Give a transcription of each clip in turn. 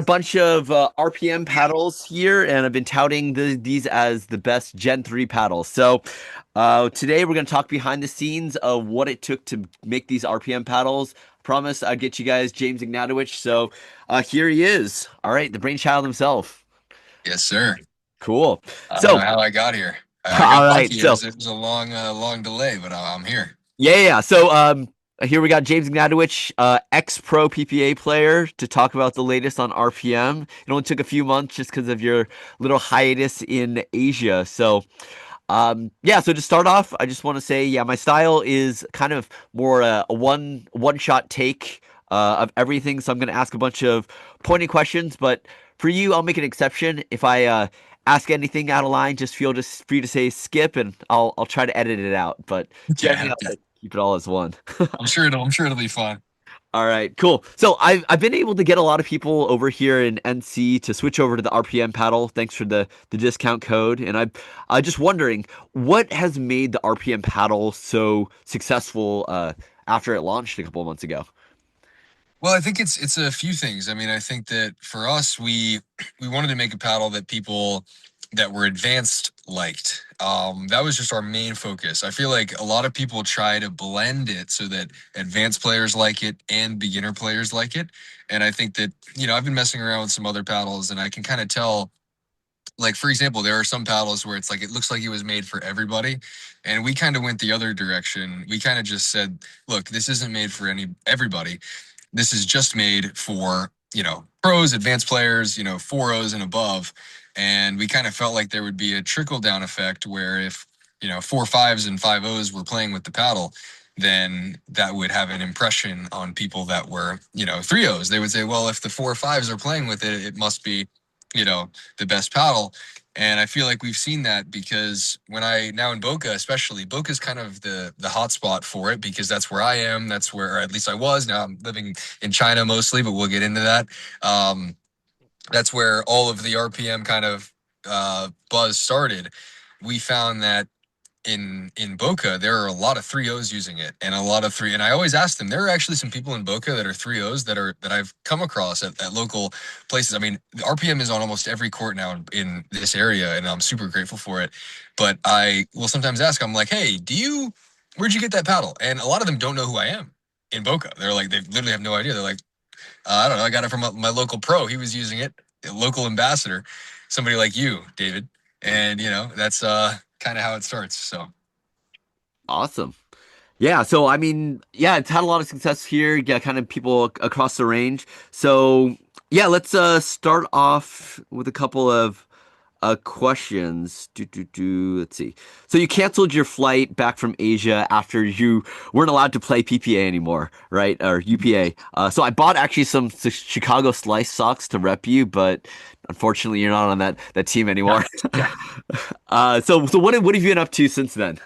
A bunch of RPM paddles here, and I've been touting these as the best Gen 3 paddles. So today we're going to talk behind the scenes of what it took to make these RPM paddles. Promise I'd get you guys James Ignatowich. So here he is. All right, the brainchild himself. Yes, sir. Cool. I don't know So, how I got here. I all got right. lucky. It So was a long delay, but I'm here. yeah. So here we got James Ignatowich, ex-pro PPA player, to talk about the latest on RPM. It only took a few months just because of your little hiatus in Asia. So yeah, so to start off, I just want to say, yeah, my style is kind of more a one shot take of everything. So I'm going to ask a bunch of pointed questions, but for you, I'll make an exception. If I ask anything out of line, just feel just free to say skip, and I'll try to edit it out. But Okay, generally, I'll keep it all as one. I'm sure it'll be fun. All right, cool. So I've been able to get a lot of people over here in NC to switch over to the RPM paddle. Thanks for the discount code. And I'm just wondering what has made the RPM paddle so successful after it launched a couple of months ago. Well, I think it's a few things. I mean, I think that for us, we wanted to make a paddle that people that were advanced liked. That was just our main focus. I feel like a lot of people try to blend it so that advanced players like it and beginner players like it. And I think that, I've been messing around with some other paddles and I can kind of tell, like, for example, there are some paddles where it's like it looks like it was made for everybody. And we kind of went the other direction. We kind of just said, look, this isn't made for everybody. This is just made for, pros, advanced players, 4 O's and above. And we kind of felt like there would be a trickle down effect where if, 4 5s and 5 O's were playing with the paddle, then that would have an impression on people that were, 3 O's. They would say, well, if the 4 5s are playing with it, it must be, you know, the best paddle. And I feel like we've seen that because when I now in Boca, especially Boca is kind of the hot spot for it because that's where I am. That's where, or at least I was. Now I'm living in China mostly, but we'll get into that. Um, that's where all of the RPM kind of buzz started. We found that in Boca, there are a lot of 3 O's using it and a lot of three. And I always ask them, there are actually some people in Boca that are 3 O's that I've come across at local places. I mean, the RPM is on almost every court now in this area, and I'm super grateful for it. But I will sometimes ask, I'm like, hey, where'd you get that paddle? And a lot of them don't know who I am in Boca. They're like, they literally have no idea. They're like, I don't know. I got it from my local pro. He was using it, a local ambassador, somebody like you, David. And that's kind of how it starts. So Awesome. Yeah, so I mean, yeah, it's had a lot of success here. Yeah, kind of people across the range. So yeah, let's start off with a couple of questions. Let's see. So you canceled your flight back from Asia after you weren't allowed to play PPA anymore, right? Or UPA. So I bought actually some Chicago Slice socks to rep you, but unfortunately you're not on that team yeah, anymore. yeah. So what have you been up to since then?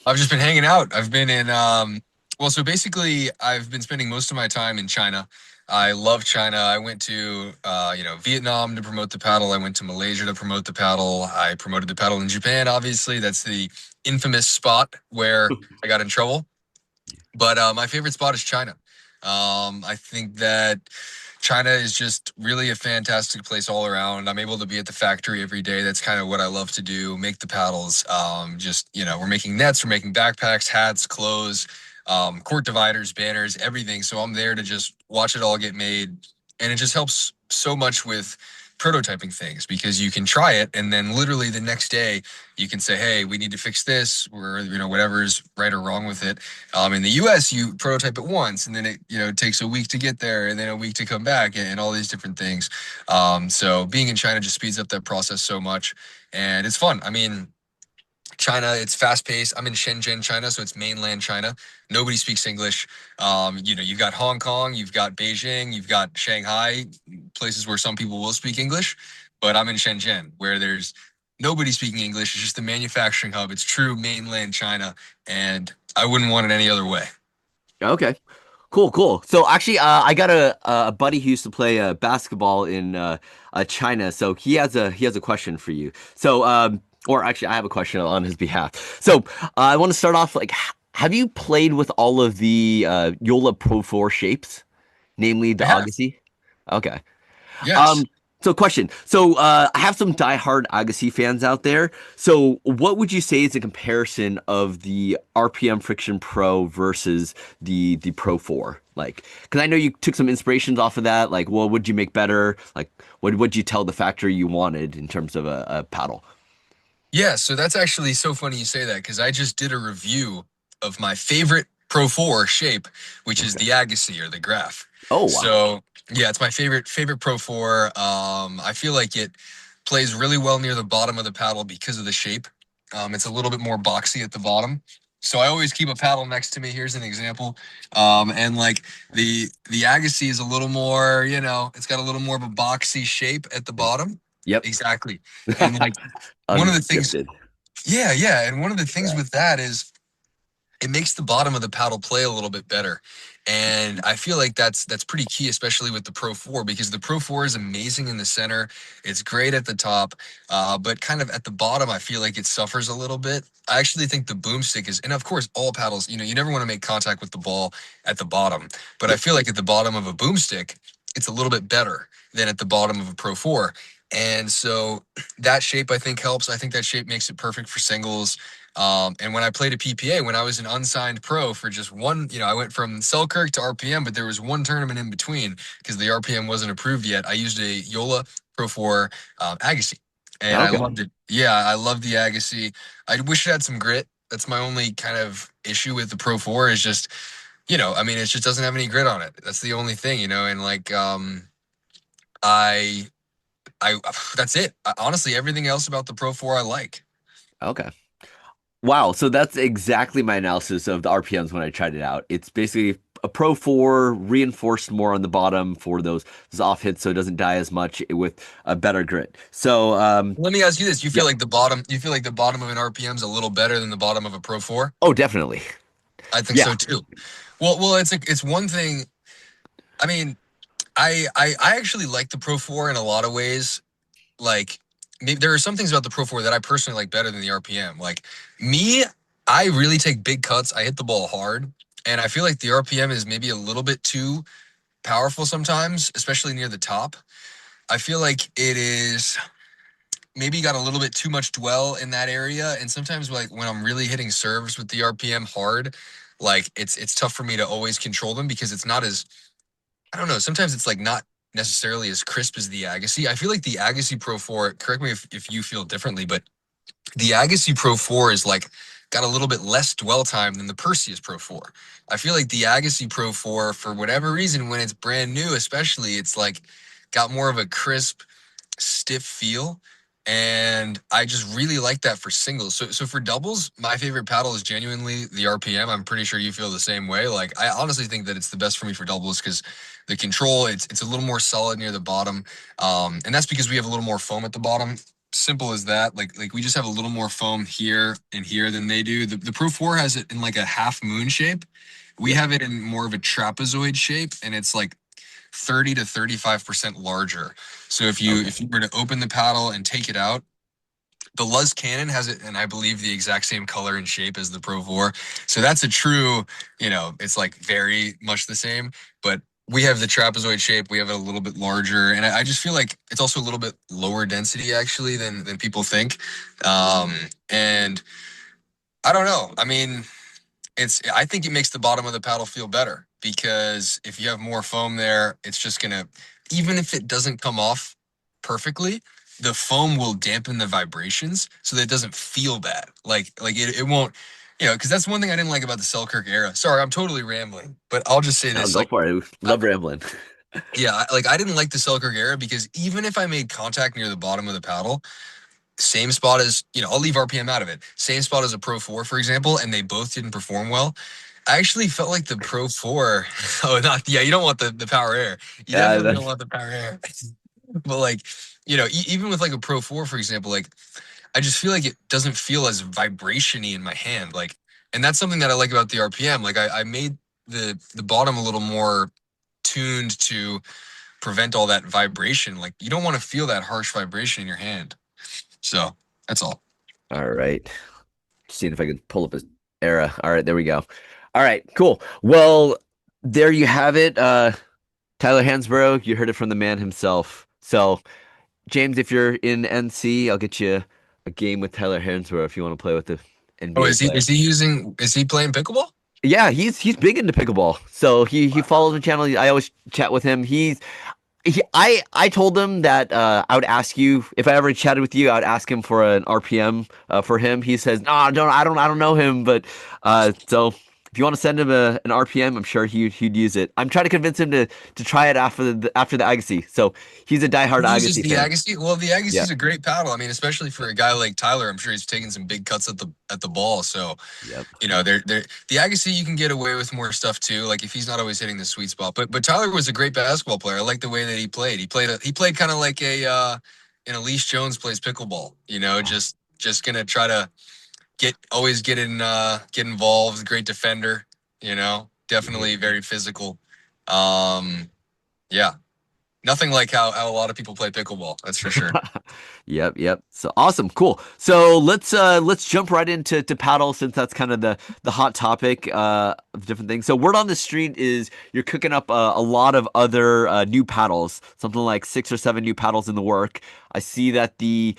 I've just been hanging out. I've been in well, so basically I've been spending most of my time in China. I love China. I went to Vietnam to promote the paddle. I went to Malaysia to promote the paddle. I promoted the paddle in Japan, obviously. That's the infamous spot where I got in trouble. But my favorite spot is China. I think that China is just really a fantastic place all around. I'm able to be at the factory every day. That's kind of what I love to do, make the paddles. We're making nets, we're making backpacks, hats, clothes, court dividers, banners, everything. So I'm there to just watch it all get made. And it just helps so much with prototyping things because you can try it and then literally the next day you can say, hey, we need to fix this or whatever is right or wrong with it. In the US, you prototype it once and then it takes a week to get there and then a week to come back and all these different things. So being in China just speeds up that process so much and it's fun. I mean, China, it's fast paced. I'm in Shenzhen, China, so it's mainland China. Nobody speaks English. You've got Hong Kong, you've got Beijing, you've got Shanghai, places where some people will speak English. But I'm in Shenzhen, where there's nobody speaking English. It's just the manufacturing hub. It's true mainland China, and I wouldn't want it any other way. Okay. Cool. So actually, I got a buddy who used to play basketball in China. So he has a question for you. So or actually, I have a question on his behalf. So I want to start off like, have you played with all of the Yola Pro 4 shapes, namely the I have. Agassi? Okay. Yes. So question. I have some diehard Agassi fans out there. So what would you say is a comparison of the RPM Friction Pro versus the Pro 4? Like, because I know you took some inspirations off of that. Like, what would you make better? Like, what would you tell the factory you wanted in terms of a paddle? Yeah, so that's actually so funny you say that because I just did a review of my favorite Pro 4 shape, which is Okay. the Agassi or the Graph. Oh wow. So yeah, it's my favorite Pro 4. I feel like it plays really well near the bottom of the paddle because of the shape. It's a little bit more boxy at the bottom. So I always keep a paddle next to me. Here's an example. And like the Agassi is a little more, it's got a little more of a boxy shape at the bottom. Yep. Exactly. And like one of the things, Unscripted. yeah, and one of the things Right. with that is it makes the bottom of the paddle play a little bit better. And I feel like that's pretty key, especially with the Pro 4, because the Pro 4 is amazing in the center. It's great at the top, but kind of at the bottom, I feel like it suffers a little bit. I actually think the Boomstik is, and of course, all paddles, you never want to make contact with the ball at the bottom. But I Yep. feel like at the bottom of a Boomstik, it's a little bit better than at the bottom of a Pro 4. And so that shape, I think, helps. I think that shape makes it perfect for singles. And when I played a PPA, when I was an unsigned pro for just one, I went from Selkirk to RPM, but there was one tournament in between because the RPM wasn't approved yet. I used a Joola Pro 4 Agassi, and I Okay. loved it. Yeah, I love the Agassi. I wish it had some grit. That's my only kind of issue with the Pro 4 is just, I mean, it just doesn't have any grit on it. That's the only thing, and like, I, I, that's it. Honestly, everything else about the Pro 4 I like. Okay. Wow, so that's exactly my analysis of the RPMs when I tried it out. It's basically a Pro 4 reinforced more on the bottom for those off hits so it doesn't die as much with a better grit. Let me ask you this: Yep. you feel like the bottom of an RPM is a little better than the bottom of a Pro 4? Oh, definitely. I think Yeah. so too. Well, it's one thing. I mean, I actually like the Pro 4 in a lot of ways. Like, there are some things about the Pro 4 that I personally like better than the RPM. Like me, I really take big cuts. I hit the ball hard, and I feel like the RPM is maybe a little bit too powerful sometimes, especially near the top. I feel like it is maybe got a little bit too much dwell in that area. And sometimes like when I'm really hitting serves with the RPM hard, like it's tough for me to always control them because it's not as I don't know, sometimes it's like not necessarily as crisp as the Agassi. I feel like the Agassi Pro 4, correct me if you feel differently, but the Agassi Pro 4 is like got a little bit less dwell time than the Perseus Pro 4. I feel like the Agassi Pro 4, for whatever reason, when it's brand new, especially, it's like got more of a crisp stiff feel. And I just really like that for singles. So for doubles, my favorite paddle is genuinely the RPM. I'm pretty sure you feel the same way. Like I honestly think that it's the best for me for doubles because the control, it's a little more solid near the bottom. And that's because we have a little more foam at the bottom. Simple as that. Like we just have a little more foam here and here than they do. The Pro 4 has it in like a half moon shape. We Yep. have it in more of a trapezoid shape, and it's like 30 to 35% larger. So Okay. if you were to open the paddle and take it out, the Luz Cannon has it, and I believe the exact same color and shape as the Pro 4. So that's a true, it's like very much the same. But we have the trapezoid shape. We have it a little bit larger, and I just feel like it's also a little bit lower density actually than people think. And I don't know. I mean, I think it makes the bottom of the paddle feel better because if you have more foam there, it's just gonna even if it doesn't come off perfectly, the foam will dampen the vibrations so that it doesn't feel bad. Like it won't, because that's one thing I didn't like about the Selkirk era. Sorry, I'm totally rambling, but I'll just say No, this: go like, for it. I, Love rambling. yeah, like I didn't like the Selkirk era because even if I made contact near the bottom of the paddle, same spot as, I'll leave RPM out of it. Same spot as a Pro 4, for example, and they both didn't perform well. I actually felt like the Pro 4, oh, not, yeah, you don't want the power air. You Yeah, definitely don't want the power air. But like, even with like a Pro 4, for example, like, I just feel like it doesn't feel as vibration-y in my hand. Like, and that's something that I like about the RPM. Like, I made the bottom a little more tuned to prevent all that vibration. Like, you don't want to feel that harsh vibration in your hand. So that's all. all right. Seeing if I can pull up his era. All right, there we go. All right, cool. Well, there you have it. Tyler Hansborough, you heard it from the man himself. So, James, if you're in NC, I'll get you a game with Tyler Hansborough if you want to play with the Oh, NBA player. is he playing pickleball? Yeah, he's big into pickleball. So he follows my channel. I always chat with him. I told him that I would ask you if I ever chatted with you. I would ask him for an RPM for him. He says, "No, I don't know him." But so if you want to send him an RPM, I'm sure he'd use it. I'm trying to convince him to try it after the Agassi. So he's a diehard He uses Agassi the fan. Agassi. Well, the Agassi Yeah. is a great paddle. I mean, especially for a guy like Tyler, I'm sure he's taking some big cuts at the ball. So, Yep. they're the Agassi you can get away with more stuff too. Like if he's not always hitting the sweet spot. But Tyler was a great basketball player. I like the way that he played. He played kind of like an Elise Jones plays pickleball. Just gonna try to get involved. Great defender. Yeah. Definitely very physical. Um, yeah. Nothing like how a lot of people play pickleball. That's for sure. Yep, yep. So awesome, cool. So let's jump right into paddle since that's kind of the hot topic of different things. So word on the street is you're cooking up a lot of other new paddles, something like 6 or 7 new paddles in the work. I see that the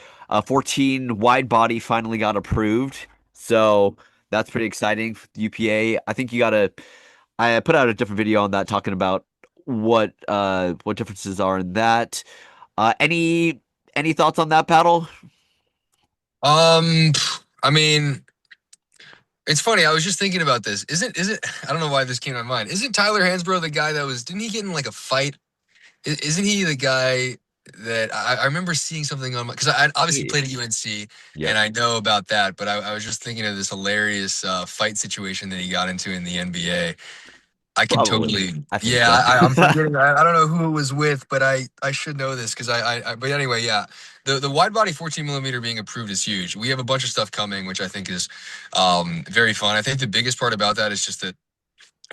14 wide body finally got approved, so that's pretty exciting. UPA. I think you got to. I put out a different video on that talking about what differences are in that. Any thoughts on that paddle? Um, I mean, it's funny. I was just thinking about this. Isn't I don't know why this came to my mind. Isn't Tyler Hansborough the guy that was? Didn't he get in like a fight? Isn't he the guy that I remember seeing something on because I obviously Yeah. played at UNC and Yep. I know about that, but I was just thinking of this hilarious fight situation that he got into in the NBA. I can Probably. totally, I think yeah. so. I'm forgetting. I don't know who it was with, but I should know this because But anyway, yeah. The wide body 14 millimeter being approved is huge. We have a bunch of stuff coming, which I think is very fun. I think the biggest part about that is just that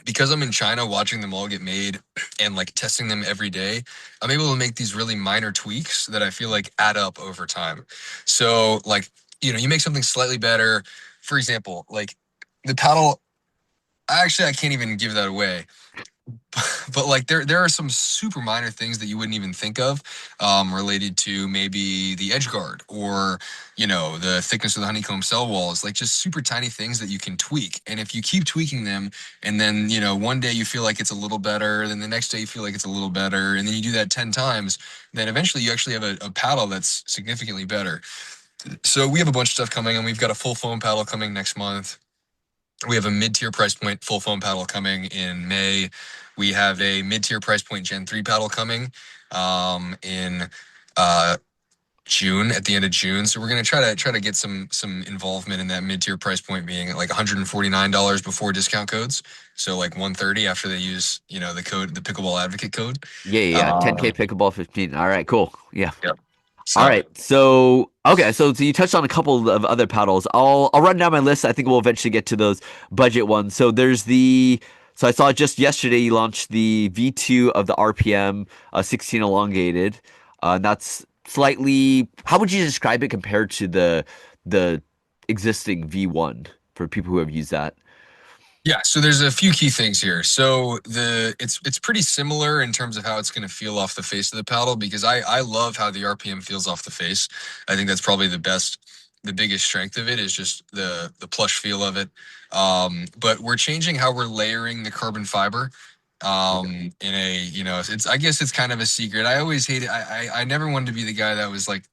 because I'm in China watching them all get made and like testing them every day, I'm able to make these really minor tweaks that I feel like add up over time. So like, you make something slightly better. For example, like the paddle, actually I can't even give that away. But like there are some super minor things that you wouldn't even think of related to maybe the edge guard or the thickness of the honeycomb cell walls, like just super tiny things that you can tweak. And if you keep tweaking them and then one day you feel like it's a little better, then the next day you feel like it's a little better, and then you do that 10 times, then eventually you actually have a paddle that's significantly better. So we have a bunch of stuff coming, and we've got a full foam paddle coming next month. We have a mid-tier price point full foam paddle coming in May. We have a mid-tier price point Gen 3 paddle coming in uh, June, at the end of June. So we're gonna try to get some involvement in that mid-tier price point being at like $149 before discount codes. So like 130 after they use, the code, the Pickleball Advocate code. Yeah, yeah, yeah. 10K pickleball 15. All right, cool. Yeah. Yep. All So right. So okay, so you touched on a couple of other paddles. I'll run down my list. I think we'll eventually get to those budget ones. So I saw just yesterday you launched the V2 of the RPM 16 elongated. And that's slightly, how would you describe it compared to the existing V1 for people who have used that? yeah, so there's a few key things here. So it's pretty similar in terms of how it's going to feel off the face of the paddle because I love how the RPM feels off the face. I think that's probably the biggest strength of it is just the plush feel of it. But we're changing how we're layering the carbon fiber. In a it's I guess it's kind of a secret. I always hated. I never wanted to be the guy that was like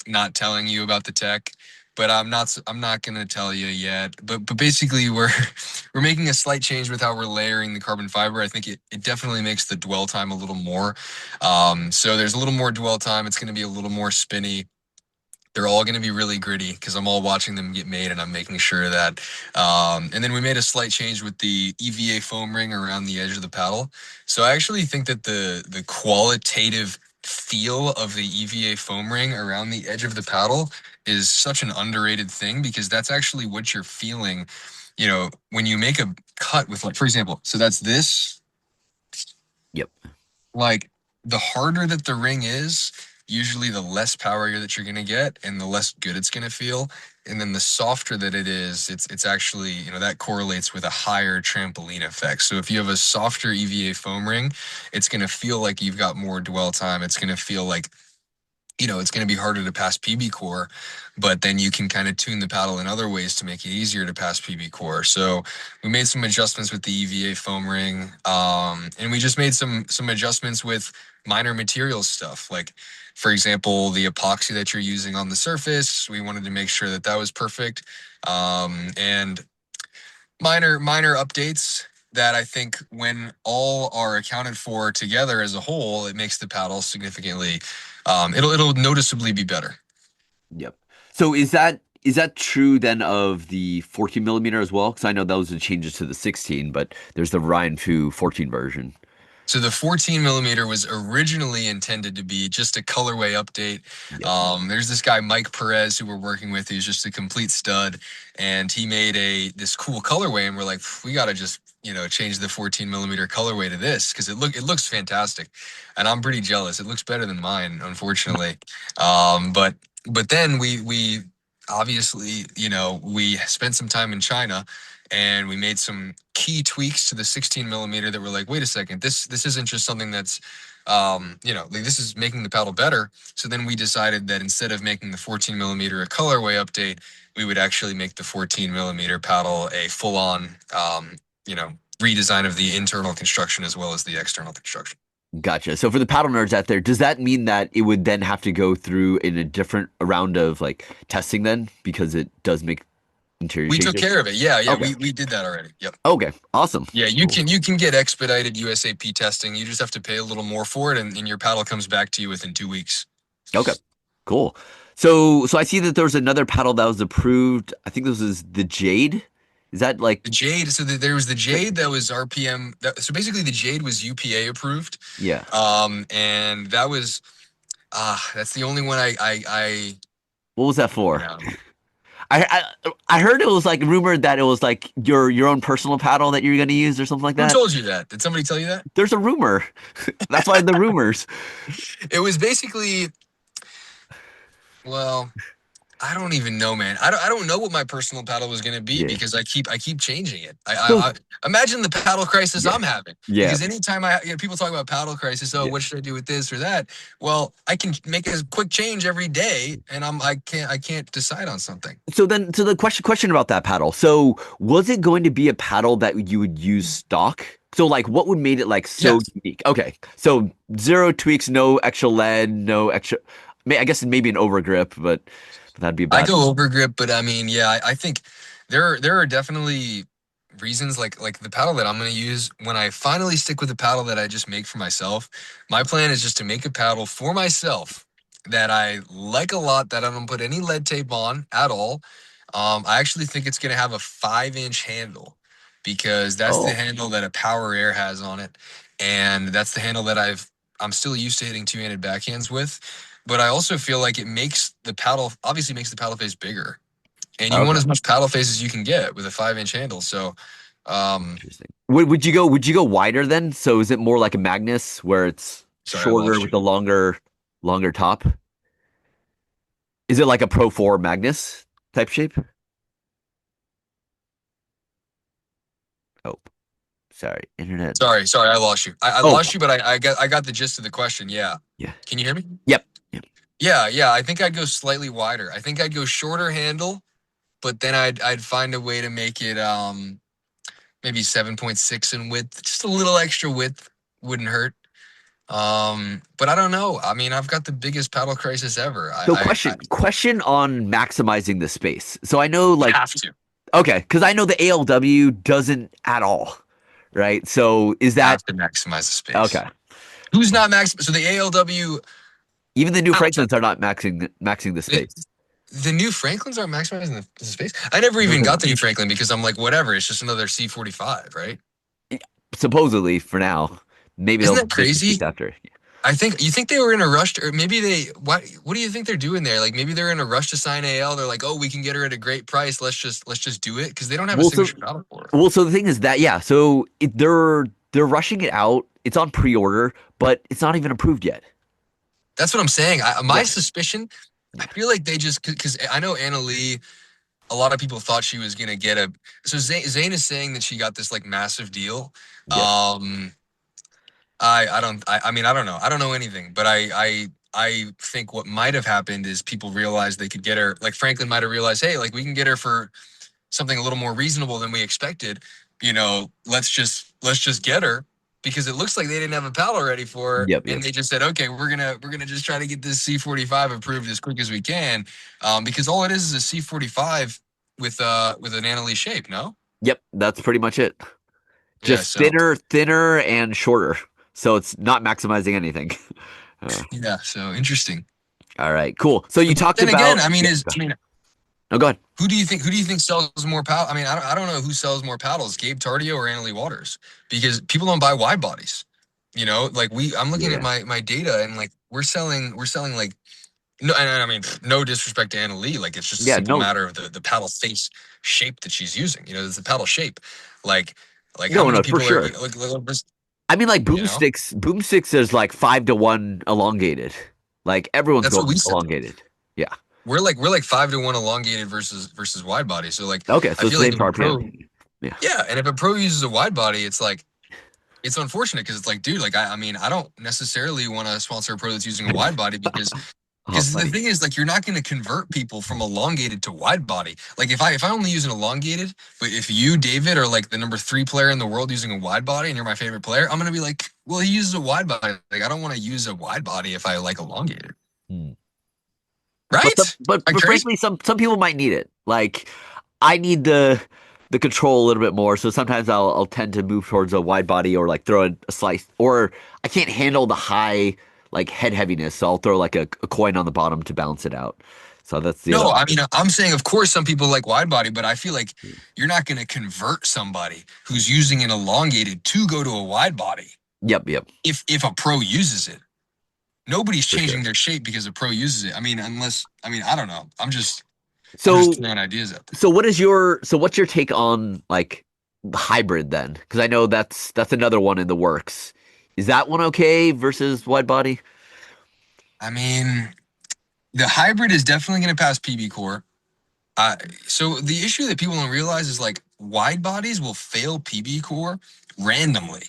not telling you about the tech, but I'm not going to tell you yet. But basically we're making a slight change with how we're layering the carbon fiber. I think it definitely makes the dwell time a little more. So there's a little more dwell time. It's going to be a little more spinny. They're all going to be really gritty because I'm all watching them get made and I'm making sure that. And then we made a slight change with the EVA foam ring around the edge of the paddle. So I actually think that the qualitative feel of the EVA foam ring around the edge of the paddle is such an underrated thing because that's actually what you're feeling, when you make a cut with like, for example, so that's this, Yep. like the harder that the ring is, usually the less power that you're going to get and the less good it's going to feel. And then the softer that it is, it's actually, that correlates with a higher trampoline effect. So if you have a softer EVA foam ring, it's going to feel like you've got more dwell time. It's going to feel like it's going to be harder to pass PB core, but then you can kind of tune the paddle in other ways to make it easier to pass PB core. So we made some adjustments with the EVA foam ring, and we just made some adjustments with minor materials stuff. Like, for example, the epoxy that you're using on the surface, we wanted to make sure that that was perfect, and minor updates that I think when all are accounted for together as a whole, it makes the paddle significantly, it'll noticeably be better. Yep. So is that true then of the 14 millimeter as well? Because I know those are changes to the 16, but there's the Ryan Fu 14 version. So the 14 millimeter was originally intended to be just a colorway update. Yep. There's this guy Mike Perez who we're working with. He's just a complete stud, and he made this cool colorway, and we're like, we got to just change the 14 millimeter colorway to this because it looks fantastic, and I'm pretty jealous. It looks better than mine, unfortunately. But then we obviously we spent some time in China, and we made some key tweaks to the 16 millimeter that were like, wait a second, this isn't just something that's like this is making the paddle better. So then we decided that instead of making the 14 millimeter a colorway update, we would actually make the 14 millimeter paddle a full-on redesign of the internal construction as well as the external construction. Gotcha. So for the paddle nerds out there, does that mean that it would then have to go through in a different round of like testing then because it does make interior We took changes? care of it. Yeah, yeah, Okay. we did that already. Yep. Okay. Awesome. Yeah, you Cool. can you can get expedited USAP testing. You just have to pay a little more for it, and your paddle comes back to you within 2 weeks. Okay. Cool. So I see that there was another paddle that was approved. I think this is the Jade. Is that like The Jade, so there was the Jade that was RPM. So basically, the Jade was UPA approved, yeah. and that's the only one What was that you for? know. I heard it was like rumored that it was like your own personal paddle that you're gonna use or something like Who that. told you that? Did somebody tell you that? There's a rumor. That's why the rumors. It was basically, well, I don't even know, man. I don't know what my personal paddle was gonna be Yeah. because I keep changing it. So I imagine the paddle crisis yeah. I'm having Yeah. because anytime people talk about paddle crisis, oh, Yeah. what should I do with this or that? Well, I can make a quick change every day, and I can't decide on something. So the question about that paddle. So was it going to be a paddle that you would use stock? So like what would made it like so Yes, unique? Okay. So zero tweaks, no extra lead, no extra I guess maybe an overgrip, but that'd be I about go over grip, but I mean, yeah, I think there are definitely reasons like the paddle that I'm going to use when I finally stick with the paddle that I just make for myself. My plan is just to make a paddle for myself that I like a lot that I don't put any lead tape on at all. I actually think it's going to have a 5-inch handle because that's the oh, handle that a Power Air has on it, and that's the handle that I'm still used to hitting two-handed backhands with. But I also feel like it makes the paddle obviously makes the paddle face bigger, and you want okay. as much paddle face as you can get with a 5-inch handle. So, um, Interesting. Would you go wider then? So is it more like a Magnus where it's sorry, I shorter lost with you. the longer top? Is it like a Pro 4 Magnus type shape? Oh, sorry, internet. Sorry, I lost you. I Oh, lost you, but I got the gist of the question. Yeah, yeah. can you hear me? Yep. Yep. Yeah, yeah. I think I'd go slightly wider. I think I'd go shorter handle, but then I'd find a way to make it maybe 7.6 in width. Just a little extra width wouldn't hurt. But I don't know. I mean, I've got the biggest paddle crisis ever. So I question on maximizing the space. So I know like have to. okay, because I know the ALW doesn't at all, right? So is that Have to maximize the space. okay? Who's not max? So the ALW, Even the new how much? Franklins are not maxing the The, space. the new Franklins aren't maximizing the space. I never even got the new Franklin because I'm like, whatever. It's just another C45, right? Supposedly for now. Maybe Isn't they'll that ditch the beast crazy? after. You think they were in a rush or maybe they what do you think they're doing there? Like maybe they're in a rush to sign AL. They're like, oh, we can get her at a great price. Let's just do it because they don't have a Well, so signature dollar for her. well, so the thing is that yeah, so they're rushing it out. It's on pre-order, but it's not even approved yet. That's what I'm saying. My Yeah, suspicion, I yeah, feel like they just because I know Anna Lee. A lot of people thought she was gonna get a. So Zane is saying that she got this like massive deal. yeah. Um, I don't I mean I don't know anything, but I think what might have happened is people realized they could get her. Like Franklin might have realized, hey, like we can get her for something a little more reasonable than we expected. Let's just get her because it looks like they didn't have a paddle ready for her, Yep, and yep. they just said, okay, we're gonna just try to get this C45 approved as quick as we can, because all it is a C45 with an Annalee shape. No, Yep, that's pretty much it. yeah. Just thinner and shorter. So it's not maximizing anything. Uh, Yeah, so interesting. all right, cool. So you But talked then again, about I mean, yeah, is I mean, oh, go ahead. who do you think sells more paddle? I mean, I don't know who sells more paddles, Gabe Tardio or Annalee Waters, because people don't buy wide bodies. Like I'm looking at Yeah. my data and like we're selling like no, and I mean no disrespect to Annalee, like it's just a Yeah, simple no, matter of the paddle face shape that she's using. It's the paddle shape, like how no, many no, for people are sure. just, I mean, like you know boomsticks is like 5-1 elongated. Like everyone's that's what we going said. elongated. Yeah. We're like 5-1 elongated versus wide body. So like Okay, I so it's feel the like same if a for RPM. pro, Yeah. yeah, and if a pro uses a wide body, it's like it's unfortunate because it's like, dude, like I mean, I don't necessarily want to sponsor a pro that's using a wide body because Oh, because the funny. thing is, like, you're not going to convert people from elongated to wide body. Like, if I only use an elongated, but if you, David, are like the number 3 player in the world using a wide body, and you're my favorite player, I'm going to be like, well, he uses a wide body. Like, I don't want to use a wide body if I like elongated, Hmm. But right? Like crazy. frankly, some people might need it. Like I need the control a little bit more, so sometimes I'll tend to move towards a wide body or like throw a slice. Or I can't handle the high like head heaviness, so I'll throw like a coin on the bottom to balance it out. So that's the other No, I option. mean, I'm saying, of course, some people like wide body, but I feel like you're not going to convert somebody who's using an elongated to go to a wide body Yep, yep, if a pro uses it. Nobody's for sure. changing their shape because a pro uses it. I mean, I mean, I don't know. I'm just So throwing ideas out there. what's your take on like the hybrid then? Because I know that's another one in the works. Is that one okay versus wide body? I mean, the hybrid is definitely going to pass PB core. Uh, so the issue that people don't realize is like wide bodies will fail PB core randomly.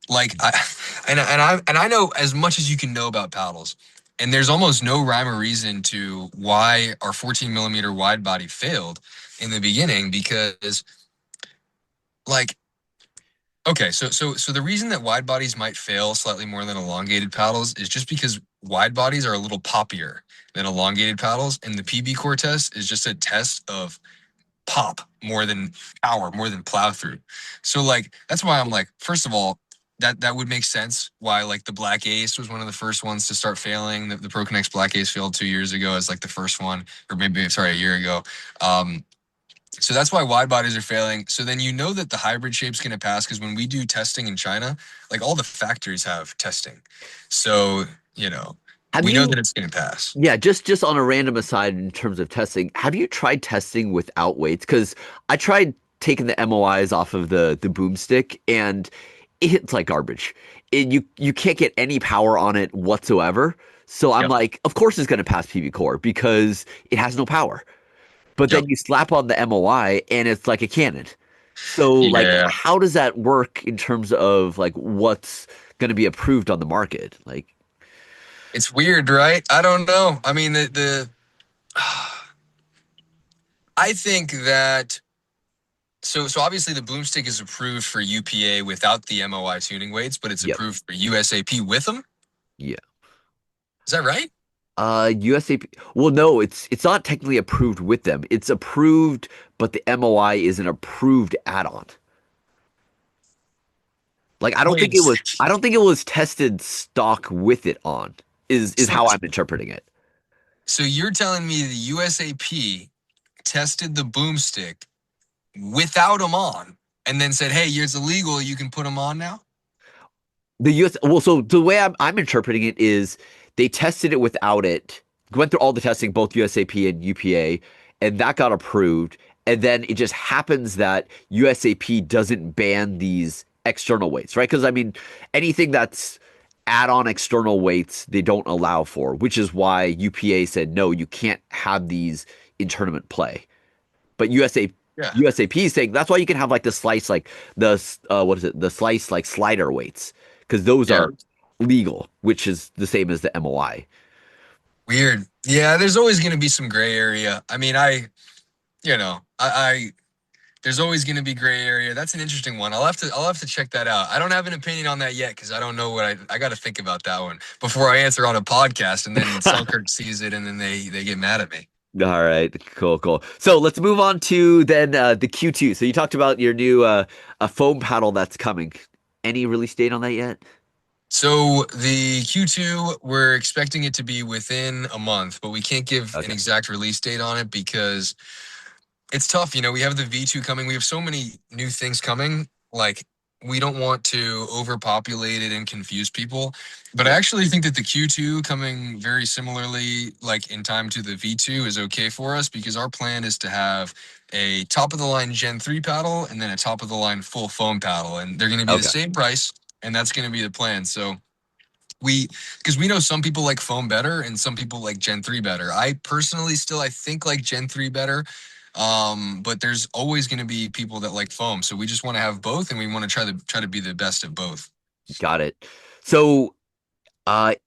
Like I know as much as you can know about paddles, and there's almost no rhyme or reason to why our 14 millimeter wide body failed in the beginning because like okay, so the reason that wide bodies might fail slightly more than elongated paddles is just because wide bodies are a little poppier than elongated paddles, and the PB core test is just a test of pop more than power, more than plow through. So like that's why I'm like, first of all, that would make sense why like the Black Ace was one of the first ones to start failing. The Pro Connects Black Ace failed 2 years ago as like the first one, or maybe sorry, a year ago. So that's why wide bodies are failing. So then you know that the hybrid shape's going to pass because when we do testing in China, like all the factories have testing. So, Have we know you that it's going to pass. Yeah, just on a random aside in terms of testing, have you tried testing without weights? Because I tried taking the MOIs off of the boomstick and it hits like garbage. You can't get any power on it whatsoever. So I'm Yep. like, of course it's going to pass PV core because it has no power. But Yep. then you slap on the MOI and it's like a cannon. So like, Yeah. how does that work in terms of like what's going to be approved on the market? Like, It's weird, right? I don't know. I mean, I think that so obviously the boomstick is approved for UPA without the MOI tuning weights, but it's yep, approved for USAP with them. yeah. Is that right? USAP. Well, no, it's not technically approved with them. It's approved, but the MOI is an approved add-on. Like Wait. I don't think it was tested stock with it on. Is So how I'm interpreting it. so you're telling me the USAP tested the boomstick without them on, and then said, "Hey, it's illegal. You can put them on now." The US well, so the way I'm interpreting it is they tested it without it, went through all the testing, both USAP and UPA, and that got approved. And then it just happens that USAP doesn't ban these external weights, right? Because I mean, anything that's add-on external weights, they don't allow for, which is why UPA said no, you can't have these in tournament play. But Yeah. USAP is saying that's why you can have like the slice, like the what is it, the slice slider weights, because those Yeah. are legal, which is the same as the MOI. Weird. Yeah, there's always going to be some gray area. I mean, you know, there's always going to be gray area. That's an interesting one. I'll have to check that out. I don't have an opinion on that yet because I don't know what I got to think about that one before I answer on a podcast, and then Selkirk sees it and then they get mad at me. All right, cool, cool. So let's move on to then the Q2. So you talked about your new a foam paddle that's coming. Any release date on that yet? So the Q2, we're expecting it to be within a month, but we can't give an Okay. exact release date on it because it's tough. We have the V2 coming. We have so many new things coming. Like, we don't want to overpopulate it and confuse people. But I Yeah. actually think that the Q2 coming very similarly, like in time to the V2, is okay for us because our plan is to have a top of the line Gen 3 paddle and then a top of the line full foam paddle. And they're going to be the Okay. same price. And that's going to be the plan. So we because we know some people like foam better and some people like Gen 3 better. I personally still I think like Gen 3 better. But there's always going to be people that like foam. So we just want to have both and we want to try to be the best at both. Got it. So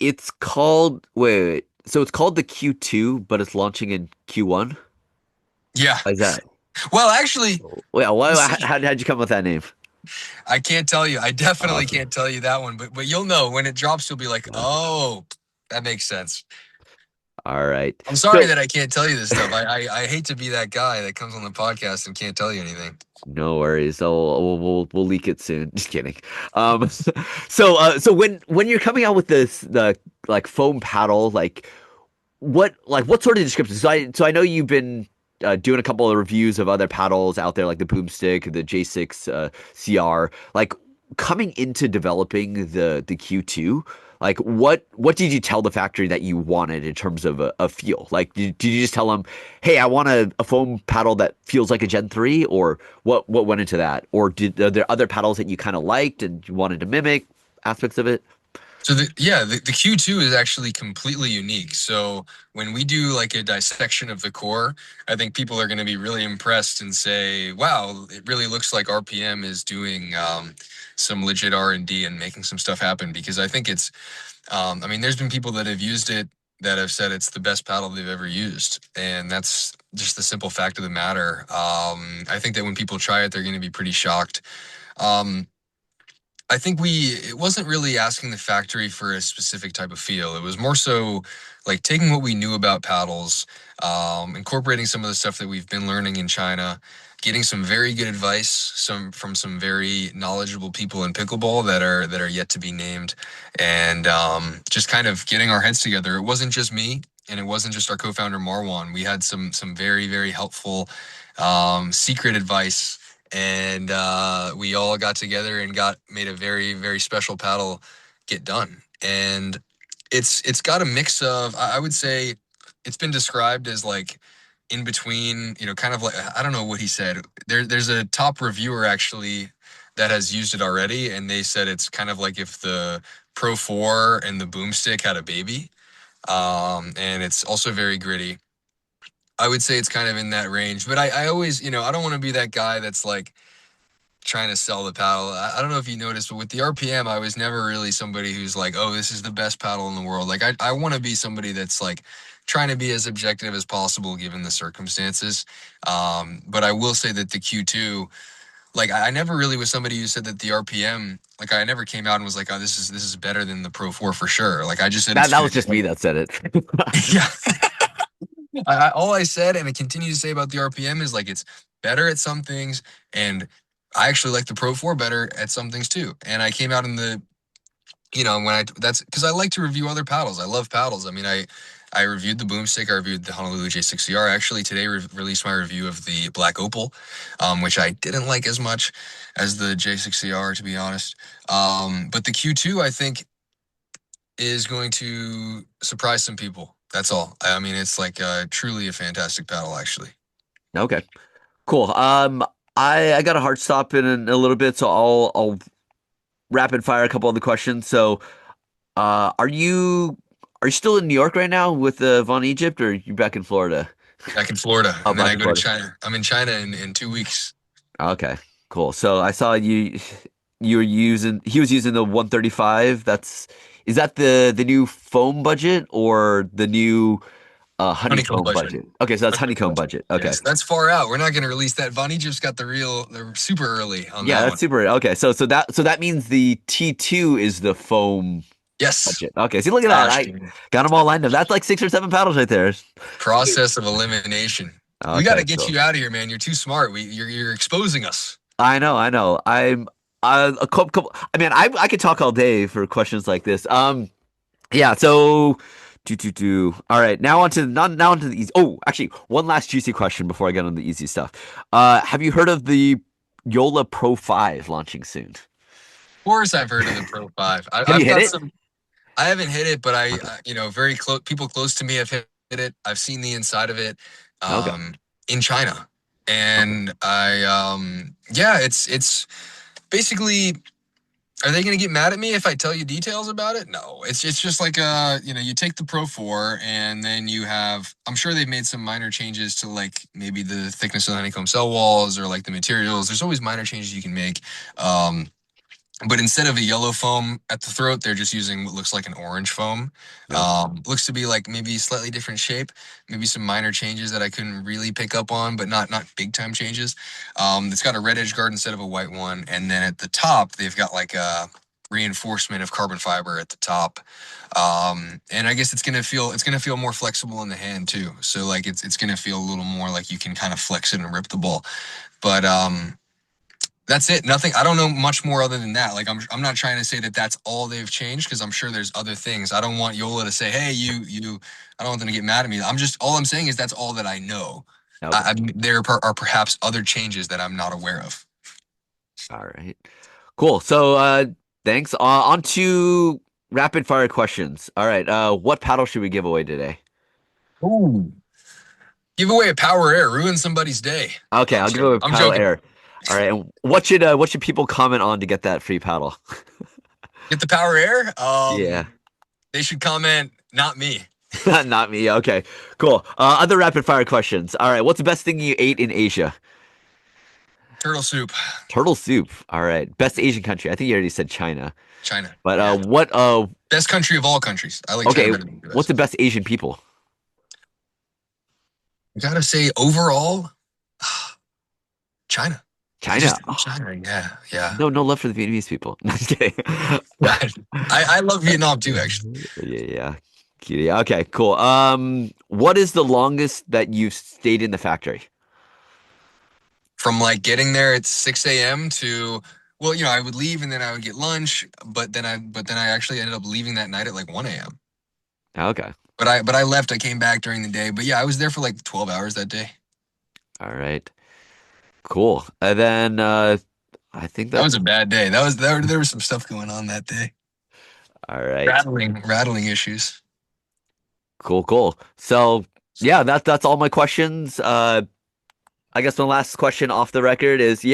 it's called wait. So it's called the Q2, but it's launching in Q1. Yeah. Why is that? Well, actually, Well, we'll how, see. how'd you come up with that name? I can't tell you. I definitely Awesome. can't tell you that one, but you'll know when it drops, you'll be like, Okay. "Oh, that makes sense." All right. I'm sorry So that I can't tell you this stuff. I hate to be that guy that comes on the podcast and can't tell you anything. no worries. So we'll leak it soon. Just kidding. Um, so when you're coming out with the like foam paddle, what sort of description? So I know you've been doing a couple of reviews of other paddles out there, like the Boomstik, the J6 CR. Like coming into developing the Q2, like what did you tell the factory that you wanted in terms of a feel? Like did you just tell them, hey, I want a foam paddle that feels like a Gen 3, or what went into that? Or are there other paddles that you kind of liked and you wanted to mimic aspects of it? So the Q2 is actually completely unique. So when we do like a dissection of the core, I think people are going to be really impressed and say, "Wow, it really looks like RPM is doing some legit R&D and making some stuff happen." Because I think I mean, there's been people that have used it that have said it's the best paddle they've ever used, and that's just the simple fact of the matter. I think that when people try it, they're going to be pretty shocked. Um, I think it wasn't really asking the factory for a specific type of feel. It was more so like taking what we knew about paddles, incorporating some of the stuff that we've been learning in China, getting some very good advice, from some very knowledgeable people in pickleball that are yet to be named, and just kind of getting our heads together. It wasn't just me, and it wasn't just our co-founder Marwan. We had some very very helpful secret advice, and we all got together and got made a very very special paddle get done. And it's got a mix of I would say it's been described as like in between, kind of like I don't know what he said. There's a top reviewer actually that has used it already, and they said it's kind of like if the Pro 4 and the Boomstick had a baby. And it's also very gritty. I would say it's kind of in that range, but I always, I don't want to be that guy that's like trying to sell the paddle. I don't know if you noticed, but with the RPM, I was never really somebody who's like, oh, this is the best paddle in the world. Like, I want to be somebody that's like trying to be as objective as possible given the circumstances. But I will say that the Q2, like, I never really was somebody who said that the RPM, like, I never came out and was like, oh, this is better than the Pro 4 for sure. Like, I just said That it's that was just me fantastic. that said it. Yeah. All I said, and I continue to say about the RPM is like it's better at some things, and I actually like the Pro 4 better at some things too. And I came out in the, when that's because I like to review other paddles. I love paddles. I mean, I reviewed the Boomstick. I reviewed the Honolulu J6CR. I actually today released my review of the Black Opal, which I didn't like as much as the J6CR, to be honest. But the Q2, I think, is going to surprise some people. That's all. I mean, it's like truly a fantastic paddle, actually. Okay. Cool. I got a hard stop in a little bit, so I'll rapid fire a couple of the questions. So, are you still in New York right now with Von Egypt, or are you back in Florida? Back in Florida, Oh, and then back I in go to Florida. China. I'm in China in 2 weeks. Okay, cool. So I saw you were using he was using the 135. Is that the new foam budget or the new Honeycomb honeycomb budget. budget? Okay, so that's Honeycomb honeycomb budget. budget. Okay. Yes, that's far out. We're not going to release that. Vonnie just got the super early on Yeah, that that's one. super. Okay, so that means the T2 is the foam Yes. budget. Okay, see, look at that. Gosh, I dude. got them all lined up. That's like 6 or 7 paddles right there. Process of elimination. We got Okay, to get cool. you out of here, man. You're too smart. You're exposing us. I know, I know. I'm a couple. I mean, I could talk all day for questions like this. Yeah. So, do. All right. Now onto the easy. Oh, actually, one last juicy question before I get on the easy stuff. Have you heard of the Joola Pro V launching soon? Of course, I've heard of the Pro 5. Have you I've hit got it? some. I haven't hit it, but Okay. very close people close to me have hit it. I've seen the inside of it, Okay. in China, Okay. and yeah, it's basically. Are they going to get mad at me if I tell you details about it? No, it's just like you take the Pro 4 and then you have. I'm sure they've made some minor changes to like maybe the thickness of the honeycomb cell walls or like the materials. There's always minor changes you can make. Um, but instead of a yellow foam at the throat, they're just using what looks like an orange foam. Okay. Looks to be like maybe slightly different shape, maybe some minor changes that I couldn't really pick up on, but not big time changes. It's got a red edge guard instead of a white one, and then at the top they've got like a reinforcement of carbon fiber at the top. And I guess it's gonna feel more flexible in the hand too. So like it's gonna feel a little more like you can kind of flex it and rip the ball. But that's it. Nothing. I don't know much more other than that. Like I'm not trying to say that that's all they've changed because I'm sure there's other things. I don't want Yola to say, "Hey, you." I don't want them to get mad at me. All I'm saying is that's all that I know. Okay. There are perhaps other changes that I'm not aware of. All right. Cool. So, thanks. On to rapid fire questions. All right. What paddle should we give away today? Ooh. Give away a power air, ruin somebody's day. Okay, No, I'm I'll just give kidding. away I'm paddle joking. air. All right. And what should people comment on to get that free paddle? Get the power air. Yeah. They should comment, not me. Not me. Okay. Cool. Other rapid fire questions. All right. What's the best thing you ate in Asia? Turtle soup. Turtle soup. All right. Best Asian country. I think you already said China. China. But Yeah. what Best country of all countries. I like China okay, better than the what's US. the best Asian people? I gotta say, overall, China. China. Oh, China. Yeah, yeah. no love for the Vietnamese people. No, just kidding. I love Vietnam too, actually. Yeah, yeah. Cutie. Okay, cool. What is the longest that you've stayed in the factory? From like getting there at 6 a.m. to, well, I would leave and then I would get lunch, but then I actually ended up leaving that night at like 1 a.m. Okay. But I left. I came back during the day. But yeah, I was there for like 12 hours that day. All right. Cool. And then I think That was that's a bad day. There was some stuff going on that day. all right. Rattling issues. Cool, cool. So yeah, that's all my questions. I guess my last question off the record is